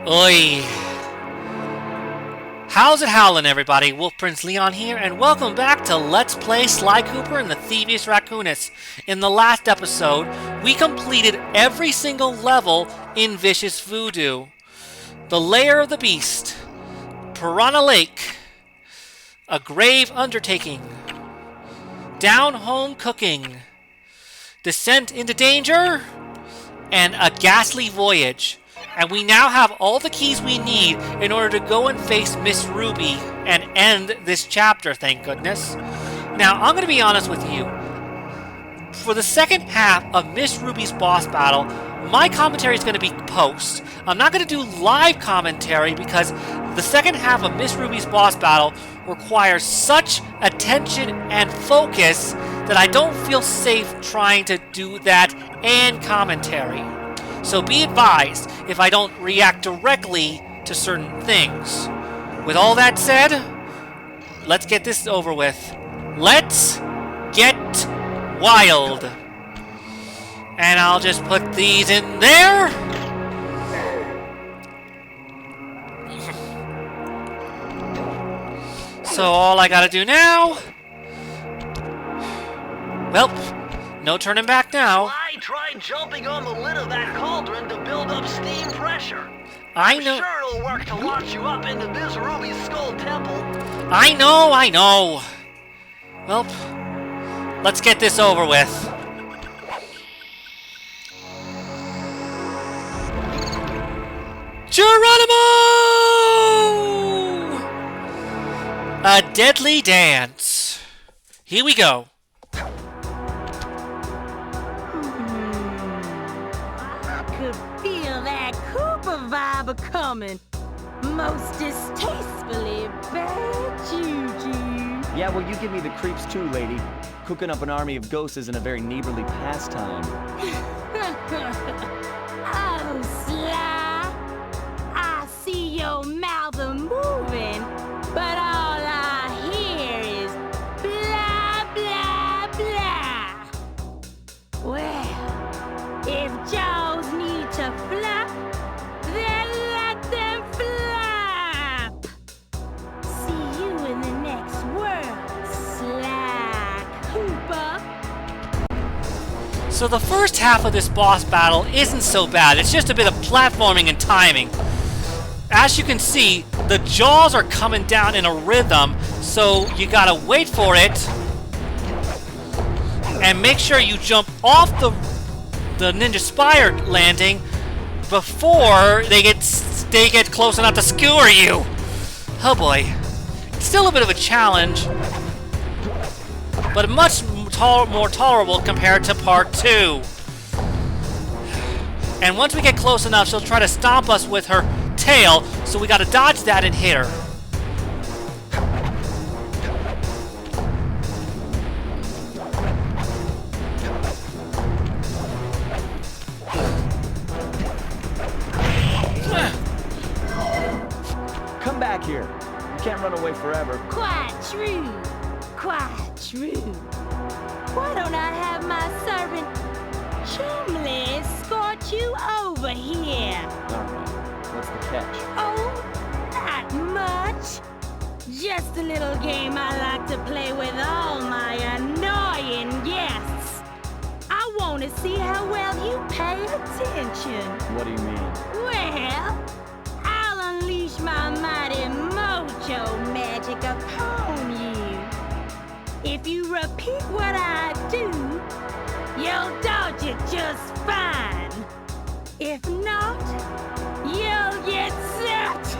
Oi! How's it howlin', everybody? Wolf Prince Leon here, and welcome back to Let's Play Sly Cooper and the Thievius Raccoonus. In the last episode, we completed every single level in Vicious Voodoo. The Lair of the Beast, Piranha Lake, A Grave Undertaking, Down Home Cooking, Descent into Danger, and A Ghastly Voyage. And we now have all the keys we need in order to go and face Miss Ruby and end this chapter, thank goodness. Now, I'm going to be honest with you. For the second half of Miss Ruby's boss battle, my commentary is going to be post. I'm not going to do live commentary because the second half of Miss Ruby's boss battle requires such attention and focus that I don't feel safe trying to do that and commentary. So be advised if I don't react directly to certain things. With all that said, let's get this over with. Let's get wild. And I'll just put these in there. So all I gotta do now... Well, no turning back now. I tried jumping on the lid of that cauldron to build up steam pressure. I know. I'm sure it'll work to launch you up into Miss Ruby's skull temple. I know. Well, let's get this over with. Geronimo! A deadly dance. Here we go. Vibe coming. Most distastefully bad juju. Yeah, well, you give me the creeps too, lady. Cooking up an army of ghosts isn't a very neighborly pastime. Oh, Sly. I see your mouth a-moving, but all I hear is blah, blah, blah. Well, if jaws need to flap, then let them flap! See you in the next world, Sly Cooper. So the first half of this boss battle isn't so bad. It's just a bit of platforming and timing. As you can see, the jaws are coming down in a rhythm, so you gotta wait for it. And make sure you jump off the Ninja Spire landing before they get close enough to skewer you. Oh boy. It's still a bit of a challenge, but much more tolerable compared to part 2. And once we get close enough, she'll try to stomp us with her tail, so we gotta dodge that and hit her. Come back here. You can't run away forever. Quite true. Quite true. Why don't I have my servant Chumley escort you over here? Alright. What's the catch? Oh, not much. Just a little game I like to play with all my annoying guests. I want to see how well you pay attention. What do you mean? Well, I'll unleash my mighty mojo magic upon you. If you repeat what I do, you'll dodge it just fine. If not, you'll get set.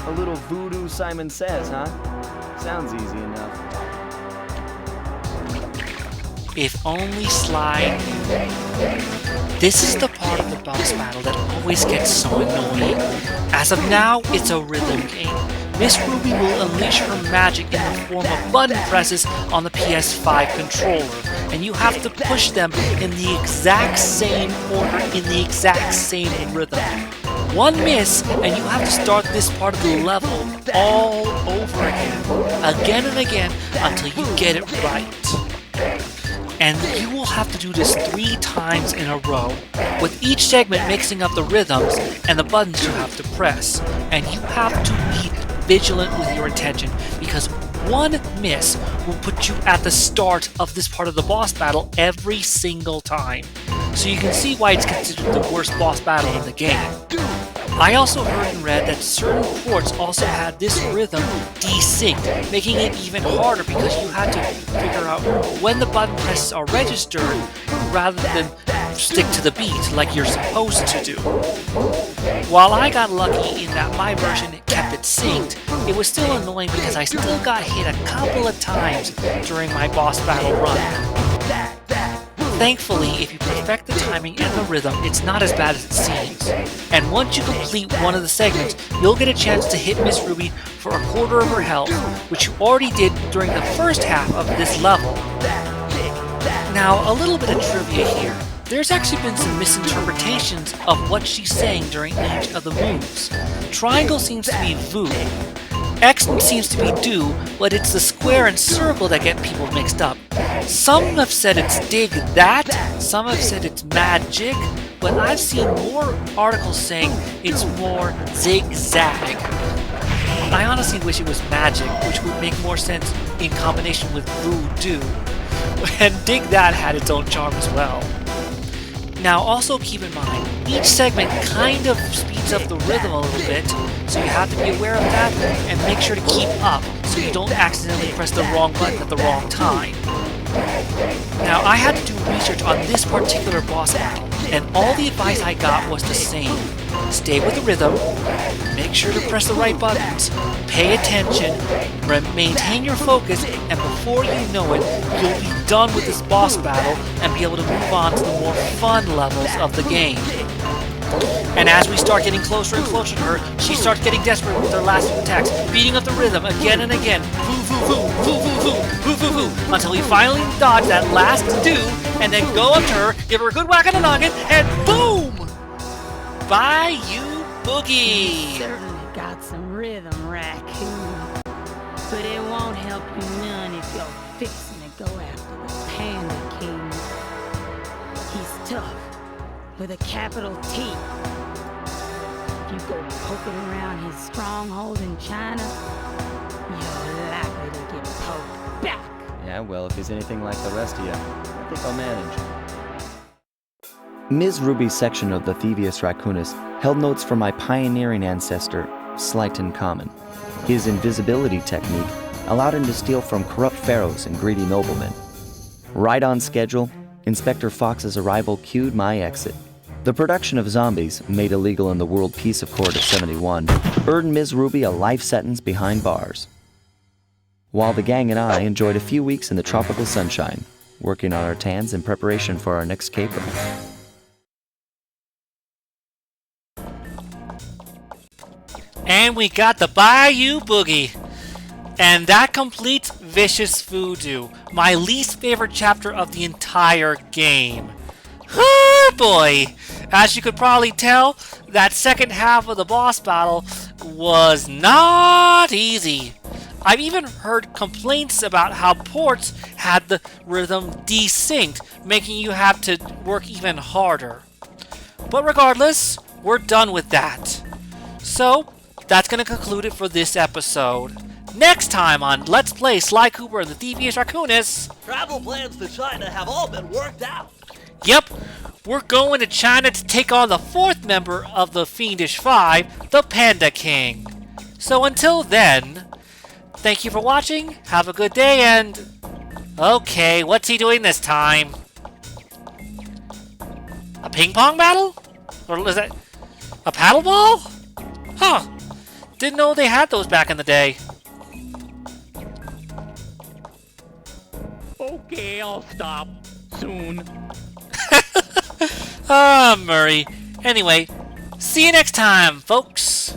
A little voodoo Simon Says, huh? Sounds easy enough. If only Sly knew. This is the part of the boss battle that always gets so annoying. As of now, it's a rhythm game. Miss Ruby will unleash her magic in the form of button presses on the PS5 controller, and you have to push them in the exact same order, in the exact same rhythm. One miss, and you have to start this part of the level all over again and again, until you get it right. And you will have to do this 3 times in a row, with each segment mixing up the rhythms and the buttons you have to press. And you have to be vigilant with your attention, because one miss will put you at the start of this part of the boss battle every single time. So you can see why it's considered the worst boss battle in the game. I also heard and read that certain ports also had this rhythm desynced, making it even harder because you had to figure out when the button presses are registered rather than stick to the beat like you're supposed to do. While I got lucky in that my version kept it synced, it was still annoying because I still got hit a couple of times during my boss battle run. Thankfully, if you perfect the timing and the rhythm, it's not as bad as it seems. And once you complete one of the segments, you'll get a chance to hit Miss Ruby for a quarter of her health, which you already did during the first half of this level. Now, a little bit of trivia here. There's actually been some misinterpretations of what she's saying during each of the moves. Triangle seems to be Voo, X seems to be do, but it's the square and circle that get people mixed up. Some have said it's dig that, some have said it's magic, but I've seen more articles saying it's more zigzag. I honestly wish it was magic, which would make more sense in combination with voodoo. And dig that had its own charm as well. Now also keep in mind, each segment kind of speeds up the rhythm a little bit, so you have to be aware of that and make sure to keep up so you don't accidentally press the wrong button at the wrong time. Now I had to do research on this particular boss battle, and all the advice I got was the same. Stay with the rhythm, make sure to press the right buttons, pay attention, maintain your focus, and before you know it, you'll be done with this boss battle and be able to move on to the more fun levels of the game. And as we start getting closer and closer to her, she starts getting desperate with her last few attacks, beating up the rhythm again and again, voo voo voo, voo voo voo, voo voo voo, until we finally dodge that last do, and then go up to her, give her a good whack on the noggin, and boom! Bye, you boogie! Certainly got some rhythm, raccoon. But it won't help you none if you're fixing to go after the Panda King. He's tough, with a capital T. If you go poking around his stronghold in China, you're likely to get poked back. Yeah, well, if he's anything like the rest of you, I think I'll manage. Ms. Ruby's section of the Thievius Raccoonus held notes from my pioneering ancestor, Slyton Common. His invisibility technique allowed him to steal from corrupt pharaohs and greedy noblemen. Right on schedule, Inspector Fox's arrival cued my exit. The production of zombies, made illegal in the World Peace Accord of '71, earned Ms. Ruby a life sentence behind bars. While the gang and I enjoyed a few weeks in the tropical sunshine, working on our tans in preparation for our next caper. And we got the Bayou Boogie. And that completes Vicious Voodoo, my least favorite chapter of the entire game. Oh boy! As you could probably tell, that second half of the boss battle was not easy. I've even heard complaints about how ports had the rhythm desynced, making you have to work even harder. But regardless, we're done with that. So, that's going to conclude it for this episode. Next time on Let's Play Sly Cooper and the Thievius Raccoonus. Travel plans to China have all been worked out. Yep, we're going to China to take on the 4th member of the Fiendish Five, the Panda King. So until then, thank you for watching, have a good day, and... Okay, what's he doing this time? A ping pong battle? Or is that... a paddle ball? Huh. Didn't know they had those back in the day. Okay, I'll stop soon. Ah, Murray. Anyway, see you next time, folks.